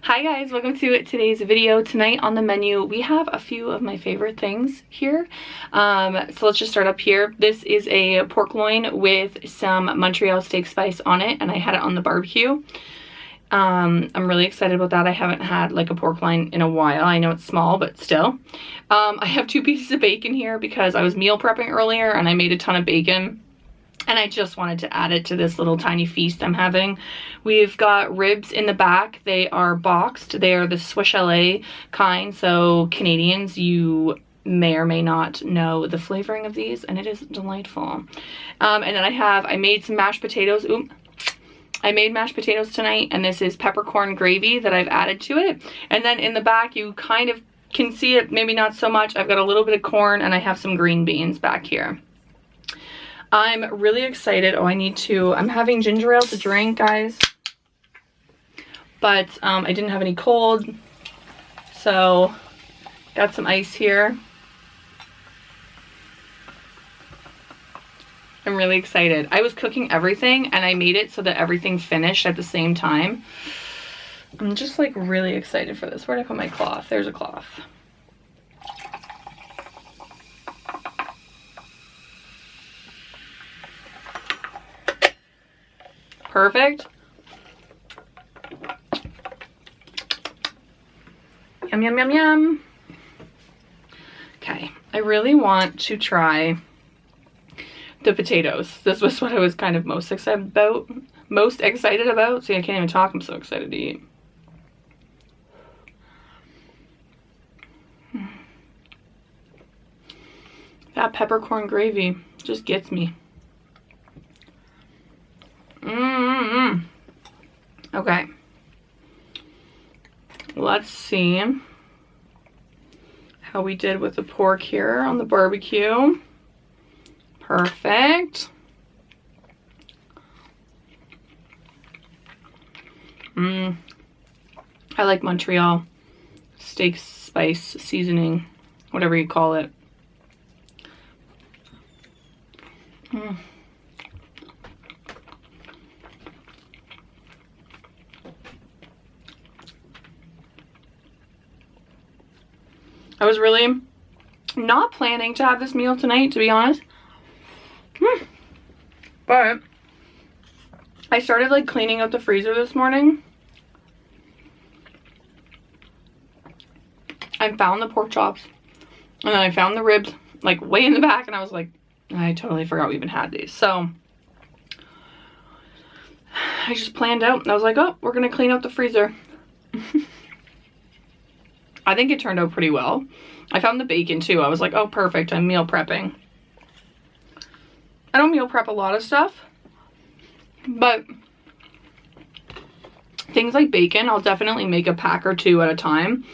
Hi guys, welcome to today's video. Tonight on the menu we have a few of my favorite things here. So let's just start up here. This is a pork loin with some Montreal steak spice on it, and I had it on the barbecue. I'm really excited about that. I haven't had like a pork loin in a while. I know it's small, but still. I have 2 pieces of bacon here because I was meal prepping earlier and I made a ton of bacon. And I just wanted to add it to this little tiny feast I'm having. We've got ribs in the back. They are boxed. They are the Swiss chalet kind. So Canadians, you may or may not know the flavoring of these, and it is delightful. And then I made some mashed potatoes. I made mashed potatoes tonight, and this is peppercorn gravy that I've added to it. And then in the back, you kind of can see it, maybe not so much. I've got a little bit of corn, and I have some green beans back here. I'm really excited. I'm having ginger ale to drink, guys. But I didn't have any cold. So, got some ice here. I'm really excited. I was cooking everything and I made it so that everything finished at the same time. I'm just like really excited for this. Where did I put my cloth? There's a cloth. Perfect. Yum, yum, yum, yum. Okay, I really want to try the potatoes. This was what I was kind of most excited about. See, I can't even talk. I'm so excited to eat. That peppercorn gravy just gets me. Okay, let's see how we did with the pork here on the barbecue. Perfect. I like Montreal steak spice seasoning, whatever you call it. I was really not planning to have this meal tonight, to be honest. But I started like cleaning out the freezer this morning. I found the pork chops and then I found the ribs like way in the back, and I was like, I totally forgot we even had these. So I just planned out and I was like, oh, we're gonna clean out the freezer. I think it turned out pretty well. I found the bacon too. I was like, oh, perfect. I'm meal prepping. I don't meal prep a lot of stuff, but things like bacon, I'll definitely make a pack or 2 at a time.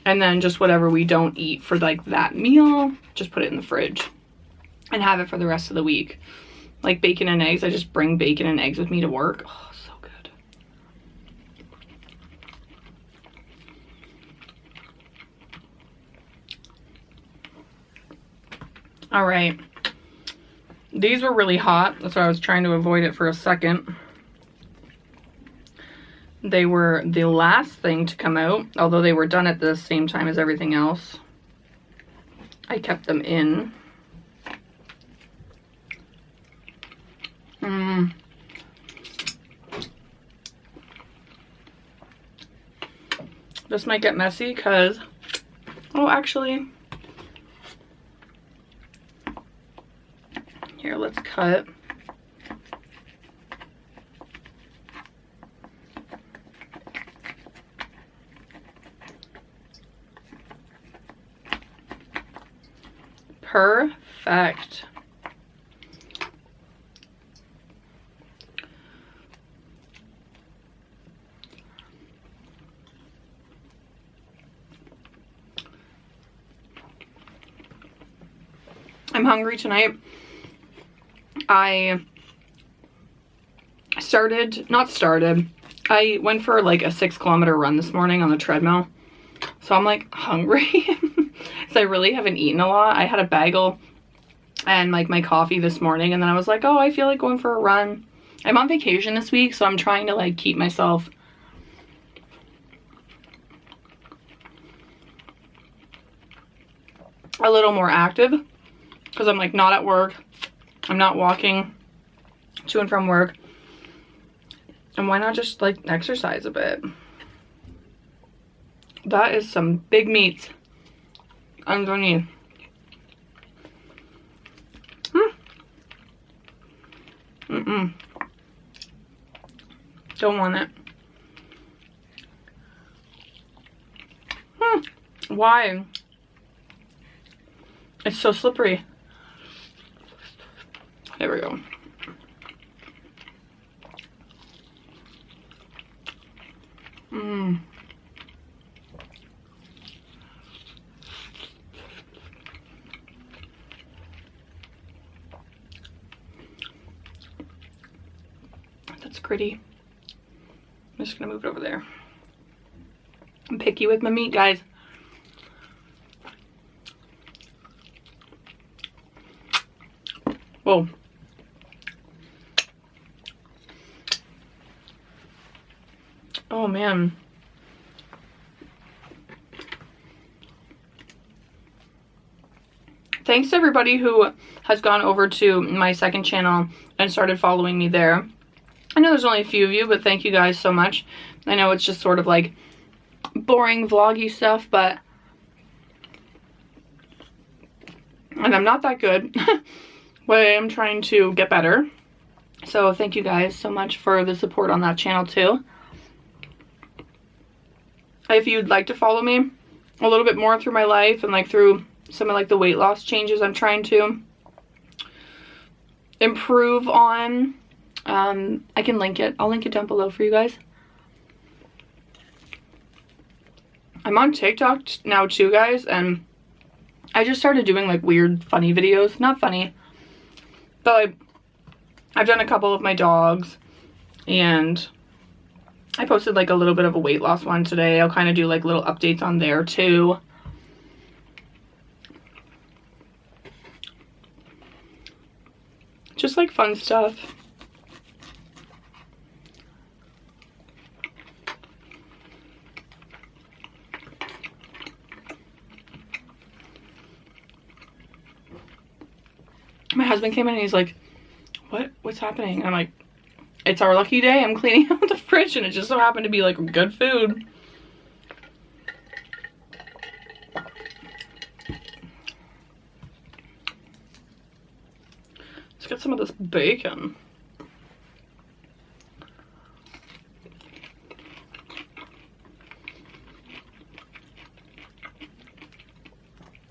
And then just whatever we don't eat for like that meal, just put it in the fridge and have it for the rest of the week. Like bacon and eggs, I just bring bacon and eggs with me to work. Oh, so good. All right. These were really hot. That's why I was trying to avoid it for a second. They were the last thing to come out, although they were done at the same time as everything else. I kept them in. This might get messy because, oh, actually, here, let's cut. Perfect. I'm hungry tonight. I went for like a 6-kilometer run this morning on the treadmill. So I'm like hungry. So I really haven't eaten a lot. I had a bagel and like my coffee this morning, and then I was like, oh, I feel like going for a run. I'm on vacation this week, so I'm trying to like keep myself a little more active because I'm like not at work. I'm not walking to and from work. And why not just like exercise a bit? That is some big meats underneath. Don't want it. Why? It's so slippery. There we go. That's pretty. I'm just gonna move it over there. I'm picky with my meat, guys. Whoa. Oh man. Thanks to everybody who has gone over to my second channel and started following me there. I know there's only a few of you, but thank you guys so much. I know it's just sort of like boring vloggy stuff, but and I'm not that good, but I am trying to get better. So thank you guys so much for the support on that channel too. If you'd like to follow me a little bit more through my life and like through some of like the weight loss changes I'm trying to improve on, I can link it. I'll link it down below for you guys. I'm on TikTok now too, guys, and I just started doing like weird funny videos. Not funny, but like I've done a couple of my dogs, and I posted like a little bit of a weight loss one today. I'll kind of do like little updates on there too. Just like fun stuff. My husband came in and he's like, what's happening? I'm like, it's our lucky day. I'm cleaning out the fridge and it just so happened to be like good food. Let's get some of this bacon.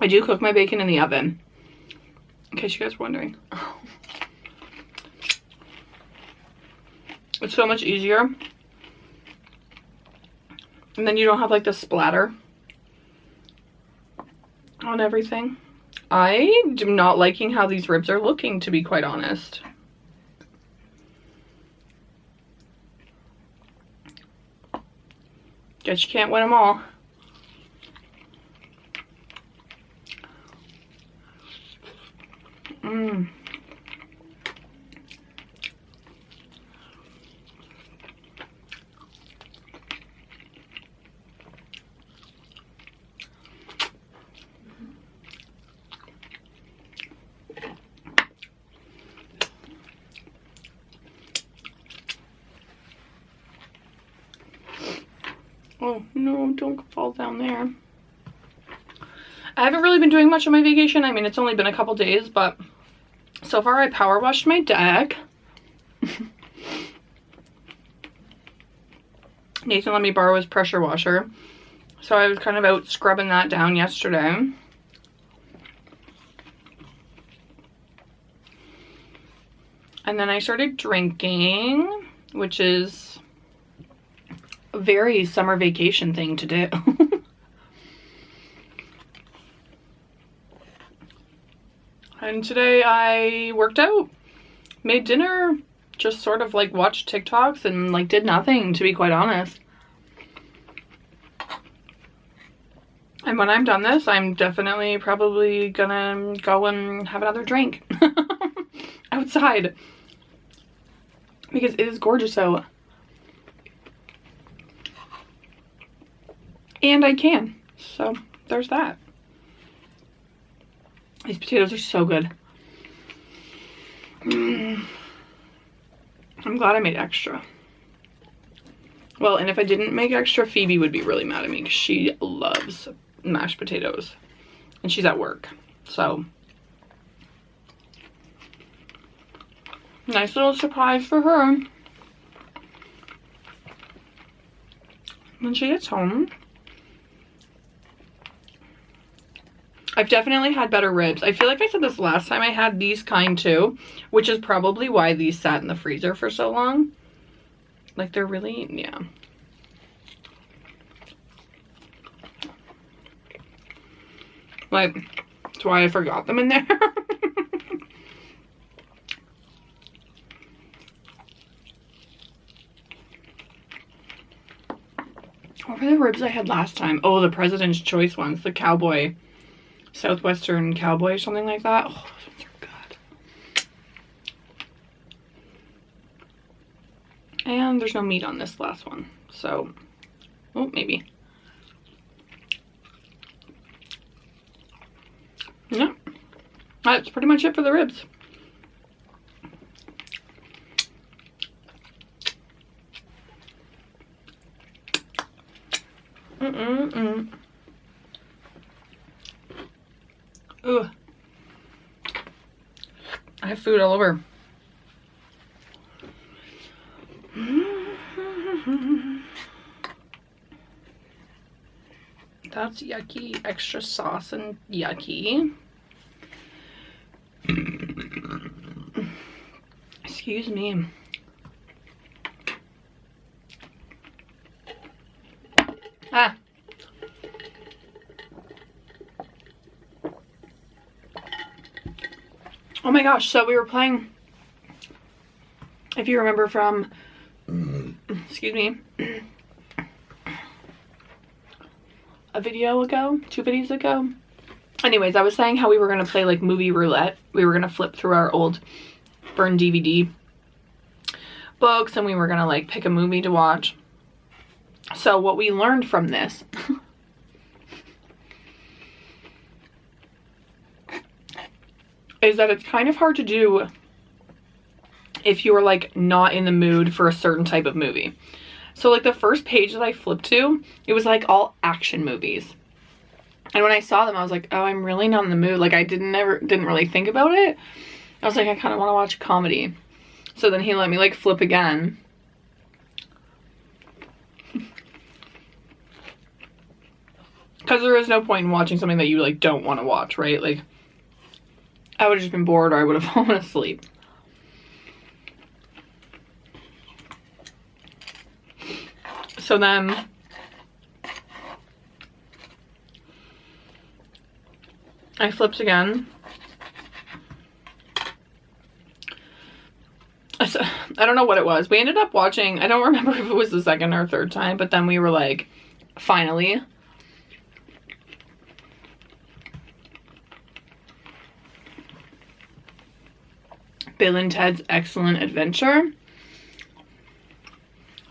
I do cook my bacon in the oven, in case you guys were wondering. It's so much easier. And then you don't have like the splatter on everything. I am not liking how these ribs are looking, to be quite honest. Guess you can't win them all. Oh no, don't fall down there. I haven't really been doing much on my vacation. I mean, it's only been a couple days, but so far I power washed my deck. Nathan let me borrow his pressure washer, so I was kind of out scrubbing that down yesterday. And then I started drinking, which is a very summer vacation thing to do. And today I worked out, made dinner, just sort of like watched TikToks and like did nothing, to be quite honest. And when I'm done this, I'm definitely probably gonna go and have another drink outside, because it is gorgeous out. And I can, so there's that. These potatoes are so good. I'm glad I made extra. Well, and if I didn't make extra, Phoebe would be really mad at me because she loves mashed potatoes. And she's at work, so. Nice little surprise for her. When she gets home. I've definitely had better ribs. I feel like I said this last time I had these kind too, which is probably why these sat in the freezer for so long. Like they're really, yeah. Like, that's why I forgot them in there. What were the ribs I had last time? Oh, the President's Choice ones, the cowboy. Southwestern cowboy or something like that. Oh, those ones are good. And there's no meat on this last one. So, oh, maybe. Yeah. That's pretty much it for the ribs. Ooh. I have food all over. That's yucky. Extra sauce and yucky. Excuse me. Ah. Oh my gosh, so we were playing, if you remember from, excuse me, a video ago, 2 videos ago. Anyways, I was saying how we were going to play like movie roulette. We were going to flip through our old burned DVD books and we were going to like pick a movie to watch. So what we learned from this is that it's kind of hard to do if you're like not in the mood for a certain type of movie. So like the first page that I flipped to, it was like all action movies. And when I saw them, I was like, oh, I'm really not in the mood. Like I didn't really think about it. I was like, I kind of want to watch a comedy. So then he let me like flip again. Because there is no point in watching something that you like don't want to watch, right? Like I would have just been bored or I would have fallen asleep. So then I flipped again. I don't know what it was. We ended up watching, I don't remember if it was the second or third time, but then we were like, finally. Bill and Ted's Excellent Adventure.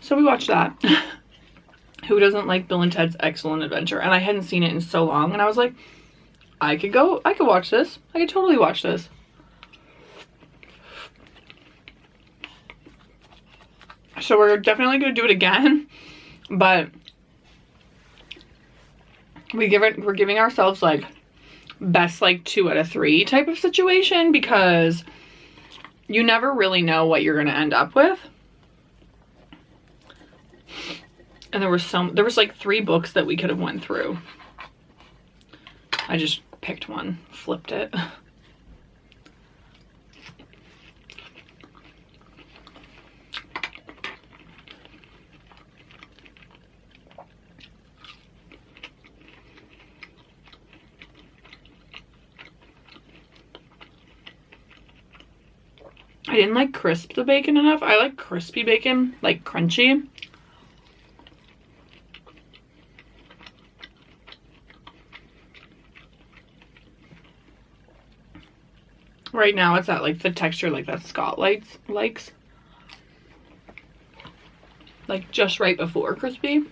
So we watched that. Who doesn't like Bill and Ted's Excellent Adventure? And I hadn't seen it in so long, and I was like, I could watch this. I could totally watch this. So we're definitely gonna do it again, but we're giving ourselves like best like 2 out of 3 type of situation, because you never really know what you're gonna end up with. And there was like 3 books that we could have went through. I just picked one, flipped it. I didn't like crisp the bacon enough. I like crispy bacon, like crunchy. Right now it's at like the texture like that Scott likes. Like just right before crispy.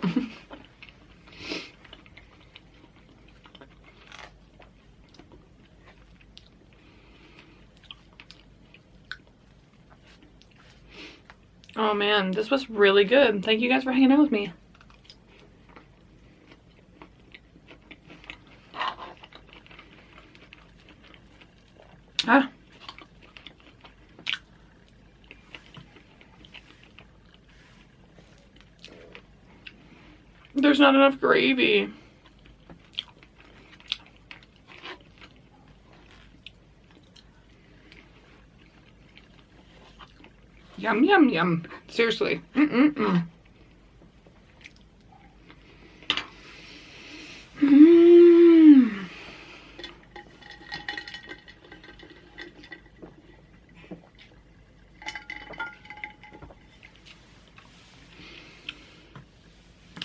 Oh man, this was really good. Thank you guys for hanging out with me. Ah. There's not enough gravy. Yum, yum, yum. Seriously. Mm-mm-mm. Mm.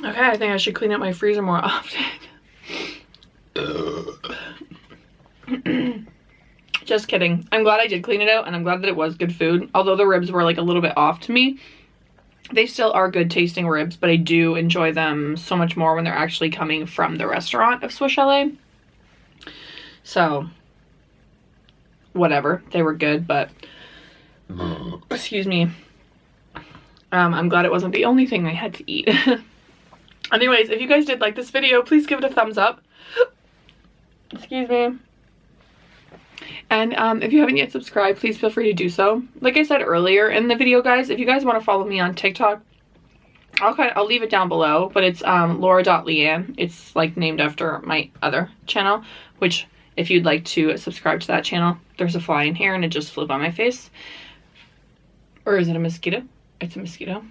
Okay, I think I should clean up my freezer more often. Just kidding. I'm glad I did clean it out, and I'm glad that it was good food. Although the ribs were like a little bit off to me, they still are good tasting ribs, but I do enjoy them so much more when they're actually coming from the restaurant of Swiss Chalet. So, whatever. They were good, but excuse me. I'm glad it wasn't the only thing I had to eat. Anyways, if you guys did like this video, please give it a thumbs up. Excuse me. And if you haven't yet subscribed, please feel free to do so. Like I said earlier in the video, guys, if you guys want to follow me on TikTok, I'll leave it down below, but it's laura.leanne. It's like named after my other channel, which if you'd like to subscribe to that channel, there's a fly in here and it just flew by my face. Or is it a mosquito? It's a mosquito.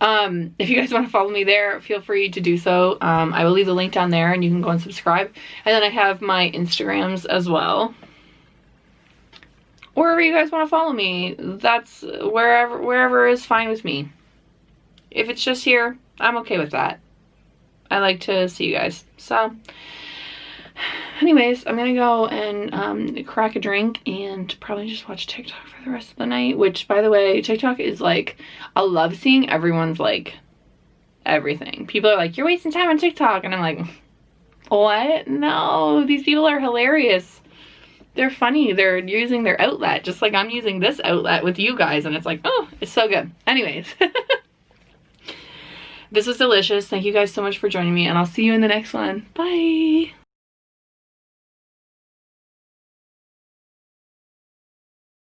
If you guys want to follow me there, feel free to do so. I will leave the link down there and you can go and subscribe. And then I have my Instagrams as well. Wherever you guys want to follow me, that's wherever is fine with me. If it's just here, I'm okay with that. I like to see you guys. So, anyways, I'm gonna go and crack a drink and probably just watch TikTok for the rest of the night, which, by the way, TikTok is like, I love seeing everyone's like everything. People are like, you're wasting time on TikTok, and I'm like, what? No, these people are hilarious. They're funny. They're using their outlet just like I'm using this outlet with you guys, and it's like, oh, it's so good. Anyways, this was delicious. Thank you guys so much for joining me, and I'll see you in the next one. Bye.